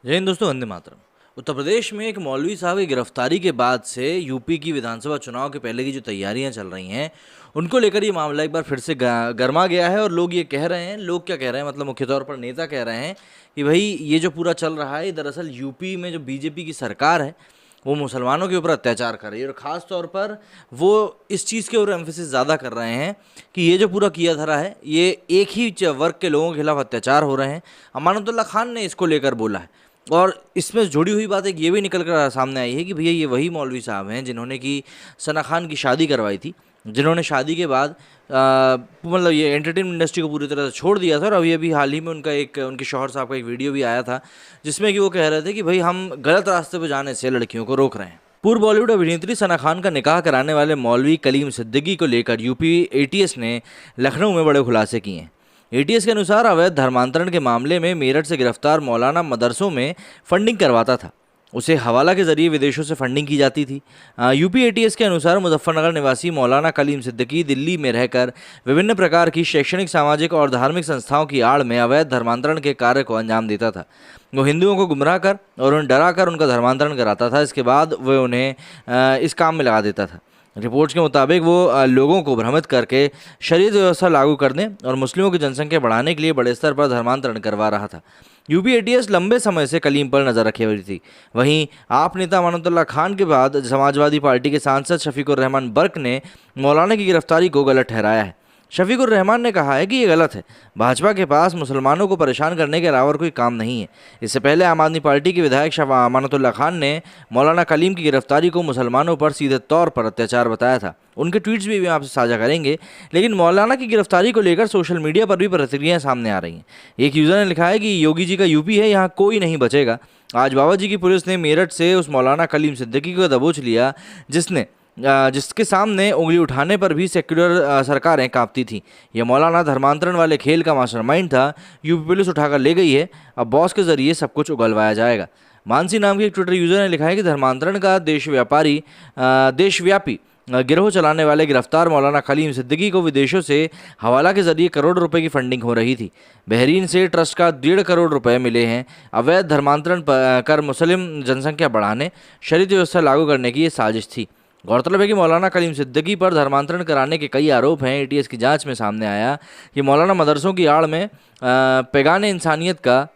जय हिंद दोस्तों, वंदे मातरम। उत्तर प्रदेश में एक मौलवी साहब की गिरफ्तारी के बाद से यूपी की विधानसभा चुनाव के पहले की जो तैयारियां चल रही हैं उनको लेकर ये मामला एक बार फिर से गर्मा गया है। और लोग ये कह रहे हैं, लोग क्या कह रहे हैं, मतलब मुख्य तौर पर नेता कह रहे हैं कि भाई ये जो पूरा चल रहा है, ये दरअसल यूपी में जो बीजेपी की सरकार है वो मुसलमानों के ऊपर अत्याचार कर रही है। और ख़ास तौर पर वो इस चीज़ के ऊपर एम्फेसिस ज़्यादा कर रहे हैं कि ये जो पूरा किया धरा है ये एक ही वर्ग के लोगों के खिलाफ अत्याचार हो रहे हैं। अमानतुल्लाह खान ने इसको लेकर बोला है। और इसमें जुड़ी हुई बात एक ये भी निकल कर सामने आई है कि भैया ये वही मौलवी साहब हैं जिन्होंने की सना खान की शादी करवाई थी, जिन्होंने शादी के बाद मतलब ये एंटरटेनमेंट इंडस्ट्री को पूरी तरह से छोड़ दिया था। और अभी हाल ही में उनके शौहर साहब का एक वीडियो भी आया था जिसमें कि वो कह रहे थे कि भाई हम गलत रास्ते पर जाने से लड़कियों को रोक रहे हैं। पूर्व बॉलीवुड अभिनेत्री सना खान का निकाह कराने वाले मौलवी कलीम सिद्दीकी को लेकर यूपी एटीएस ने लखनऊ में बड़े खुलासे किए हैं। एटीएस के अनुसार अवैध धर्मांतरण के मामले में मेरठ से गिरफ्तार मौलाना मदरसों में फंडिंग करवाता था, उसे हवाला के जरिए विदेशों से फंडिंग की जाती थी। यूपी एटीएस के अनुसार मुजफ्फरनगर निवासी मौलाना कलीम सिद्दीकी दिल्ली में रहकर विभिन्न प्रकार की शैक्षणिक, सामाजिक और धार्मिक संस्थाओं की आड़ में अवैध धर्मांतरण के कार्य को अंजाम देता था। वो हिंदुओं को गुमराह कर और उन्हें डरा कर उनका धर्मांतरण कराता था। इसके बाद वह उन्हें इस काम में लगा देता था। रिपोर्ट्स के मुताबिक वो लोगों को भ्रमित करके शरीयत व्यवस्था लागू करने और मुस्लिमों की जनसंख्या बढ़ाने के लिए बड़े स्तर पर धर्मांतरण करवा रहा था। यूपी एटीएस लंबे समय से कलीम पर नजर रखे हुई थी। वहीं आप नेता अमानतुल्लाह खान के बाद समाजवादी पार्टी के सांसद शफीकुर रहमान बर्क ने मौलाना की गिरफ्तारी को गलत ठहराया है। शफीकुर रहमान ने कहा है कि ये गलत है। भाजपा के पास मुसलमानों को परेशान करने के अलावा कोई काम नहीं है। इससे पहले आम आदमी पार्टी के विधायक शफा अमानतुल्लाह खान ने मौलाना कलीम की गिरफ्तारी को मुसलमानों पर सीधे तौर पर अत्याचार बताया था। उनके ट्वीट्स भी आपसे साझा करेंगे। लेकिन मौलाना की गिरफ्तारी को लेकर सोशल मीडिया पर भी प्रतिक्रियाएं सामने आ रही हैं। एक यूज़र ने लिखा है कि योगी जी का यूपी है, यहाँ कोई नहीं बचेगा। आज बाबा जी की पुलिस ने मेरठ से उस मौलाना कलीम सिद्दीकी को दबोच लिया जिसके सामने उंगली उठाने पर भी सेक्युलर सरकारें कांपती थीं। यह मौलाना धर्मांतरण वाले खेल का मास्टरमाइंड था। यूपी पुलिस उठाकर ले गई है, अब बॉस के जरिए सब कुछ उगलवाया जाएगा। मानसी नाम के एक ट्विटर यूजर ने लिखा है कि धर्मांतरण का देशव्यापी गिरोह चलाने वाले गिरफ्तार मौलाना कलीम सिद्दीकी को विदेशों से हवाला के जरिए करोड़ रुपए की फंडिंग हो रही थी। बहरीन से ट्रस्ट का 1.5 करोड़ रुपए मिले हैं। अवैध धर्मांतरण कर मुस्लिम जनसंख्या बढ़ाने, शरीयत व्यवस्था लागू करने की ये साजिश थी। गौरतलब है कि मौलाना कलीम सिद्दीकी पर धर्मांतरण कराने के कई आरोप हैं। एटीएस की जांच में सामने आया कि मौलाना मदरसों की आड़ में पैगाने इंसानियत का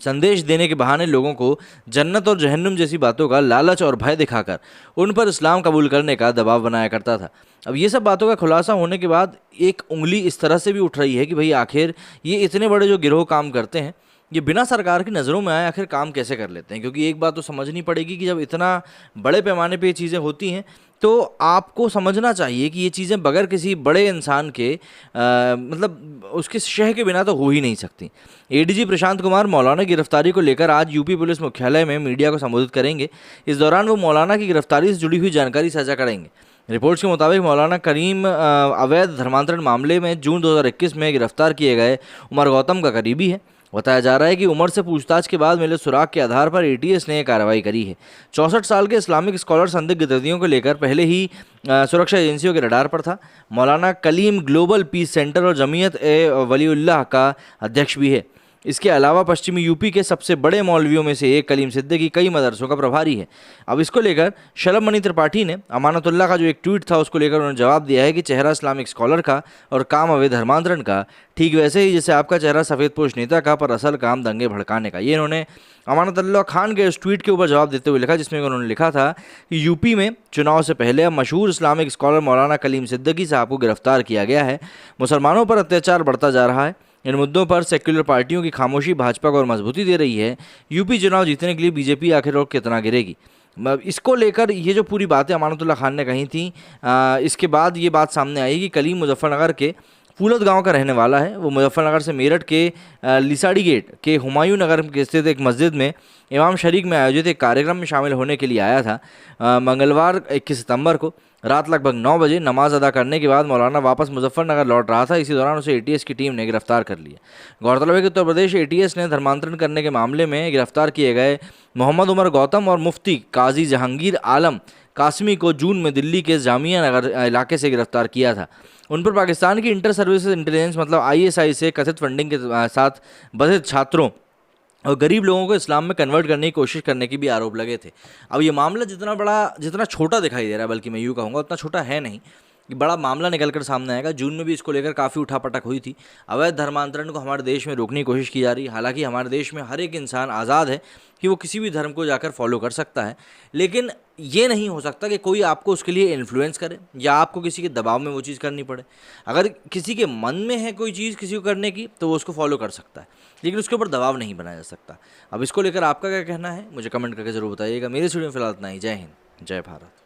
संदेश देने के बहाने लोगों को जन्नत और जहन्नुम जैसी बातों का लालच और भय दिखाकर उन पर इस्लाम कबूल करने का दबाव बनाया करता था। अब ये सब बातों का खुलासा होने के बाद एक उंगली इस तरह से भी उठ रही है कि भाई आखिर ये इतने बड़े जो गिरोह काम करते हैं, ये बिना सरकार की नज़रों में आए आखिर काम कैसे कर लेते हैं। क्योंकि एक बात तो समझनी पड़ेगी कि जब इतना बड़े पैमाने पे ये चीज़ें होती हैं तो आपको समझना चाहिए कि ये चीज़ें बगैर किसी बड़े इंसान के मतलब उसके शह के बिना तो हो ही नहीं सकती। एडीजी प्रशांत कुमार मौलाना की गिरफ्तारी को लेकर आज यूपी पुलिस मुख्यालय में मीडिया को संबोधित करेंगे। इस दौरान वो मौलाना की गिरफ्तारी से जुड़ी हुई जानकारी साझा करेंगे। रिपोर्ट्स के मुताबिक मौलाना करीम अवैध धर्मांतरण मामले में जून 2021 में गिरफ्तार किए गए उमर गौतम का करीबी है। बताया जा रहा है कि उमर से पूछताछ के बाद मिले सुराग के आधार पर एटीएस ने कार्रवाई करी है। 64 साल के इस्लामिक स्कॉलर संदिग्ध गतिविधियों को लेकर पहले ही सुरक्षा एजेंसियों के रडार पर था। मौलाना कलीम ग्लोबल पीस सेंटर और जमीयत ए वलीउल्लाह का अध्यक्ष भी है। इसके अलावा पश्चिमी यूपी के सबसे बड़े मौलवियों में से एक कलीम सिद्दीकी कई मदरसों का प्रभारी है। अब इसको लेकर शलभ मणि त्रिपाठी ने अमानतुल्लाह का जो एक ट्वीट था उसको लेकर उन्होंने जवाब दिया है कि चेहरा इस्लामिक स्कॉलर का और काम अवैध धर्मांतरण का, ठीक वैसे ही जैसे आपका चेहरा सफ़ेद पोश नेता का, पर असल काम दंगे भड़काने का। ये इन्होंने अमानतुल्लाह खान के उस ट्वीट के ऊपर जवाब देते हुए लिखा जिसमें उन्होंने लिखा था कि यूपी में चुनाव से पहले अब मशहूर इस्लामिक स्कॉलर मौलाना कलीम सिद्दीकी साहब को गिरफ्तार किया गया है। मुसलमानों पर अत्याचार बढ़ता जा रहा है। इन मुद्दों पर सेक्युलर पार्टियों की खामोशी भाजपा को और मजबूती दे रही है। यूपी चुनाव जीतने के लिए बीजेपी आखिर और कितना गिरेगी। इसको लेकर ये जो पूरी बातें अमानतुल्लाह खान ने कही थी, इसके बाद ये बात सामने आई कि कलीम मुजफ्फरनगर के फूलत गांव का रहने वाला है। वो मुजफ्फरनगर से मेरठ के लिसाड़ी गेट के हुमायूं नगर के स्थित एक मस्जिद में इमाम शरीक में आयोजित एक कार्यक्रम में शामिल होने के लिए आया था। मंगलवार 21 सितंबर को रात लगभग 9 बजे नमाज अदा करने के बाद मौलाना वापस मुजफ्फरनगर लौट रहा था। इसी दौरान उसे एटीएस की टीम ने गिरफ्तार कर लिया। गौरतलब है कि उत्तर प्रदेश एटीएस ने धर्मांतरण करने के मामले में गिरफ्तार किए गए मोहम्मद उमर गौतम और मुफ्ती काजी जहांगीर आलम कासमी को जून में दिल्ली के जामिया नगर इलाके से गिरफ्तार किया था। उन पर पाकिस्तान की इंटर सर्विसेज इंटेलिजेंस मतलब आईएसआई से कथित फंडिंग के साथ बधित छात्रों और गरीब लोगों को इस्लाम में कन्वर्ट करने की कोशिश करने की भी आरोप लगे थे। अब ये मामला जितना छोटा दिखाई दे रहा है, बल्कि मैं यूँ कहूँगा उतना छोटा है नहीं, ये बड़ा मामला निकल कर सामने आएगा। जून में भी इसको लेकर काफ़ी उठापटक हुई थी। अवैध धर्मांतरण को हमारे देश में रोकने की कोशिश की जा रही है। हालांकि हमारे देश में हर एक इंसान आज़ाद है कि वो किसी भी धर्म को जाकर फॉलो कर सकता है, लेकिन ये नहीं हो सकता कि कोई आपको उसके लिए इन्फ्लुएंस करे या आपको किसी के दबाव में वो चीज़ करनी पड़े। अगर किसी के मन में है कोई चीज़ किसी को करने की, तो वो उसको फॉलो कर सकता है, लेकिन उसके ऊपर दबाव नहीं बनाया जा सकता। अब इसको लेकर आपका क्या कहना है, मुझे कमेंट करके ज़रूर बताइएगा। मेरे स्टूडियो में फिलहाल इतना ही। जय हिंद, जय भारत।